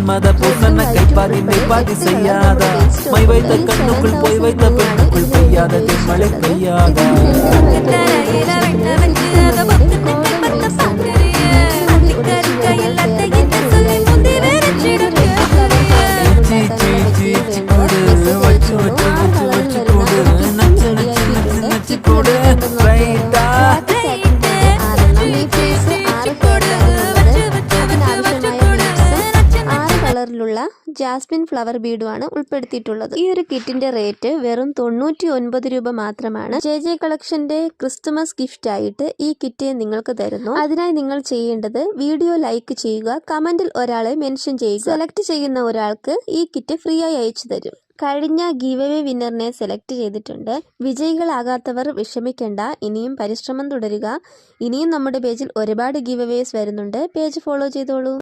மன்மத பூசன கைப்பாதி மெய்ப்பாதி செய்யாத மை வைத்த கண்ணுக்குள் போய் வைத்த பெண்ணுக்குள் பெய்யாத மழை பெய்யாத ജാസ്മിൻ ഫ്ലവർ ബീഡുമാണ് ഉൾപ്പെടുത്തിയിട്ടുള്ളത്. ഈ ഒരു കിറ്റിന്റെ റേറ്റ് വെറും 99 രൂപ മാത്രമാണ്. ജെ കളക്ഷന്റെ ക്രിസ്തുമസ് ഗിഫ്റ്റ് ആയിട്ട് ഈ കിറ്റ് നിങ്ങൾക്ക് തരുന്നു. അതിനായി നിങ്ങൾ ചെയ്യേണ്ടത് വീഡിയോ ലൈക്ക് ചെയ്യുക, കമന്റിൽ ഒരാളെ മെൻഷൻ ചെയ്യുക. സെലക്ട് ചെയ്യുന്ന ഒരാൾക്ക് ഈ കിറ്റ് ഫ്രീ ആയി അയച്ചു തരും. കഴിഞ്ഞ ഗീവ് അവേ വിന്നറിനെ സെലക്ട് ചെയ്തിട്ടുണ്ട്. വിജയികളാകാത്തവർ വിഷമിക്കേണ്ട, ഇനിയും പരിശ്രമം തുടരുക. ഇനിയും നമ്മുടെ പേജിൽ ഒരുപാട് ഗീവ് അവേസ് വരുന്നുണ്ട്. പേജ് ഫോളോ ചെയ്തോളൂ.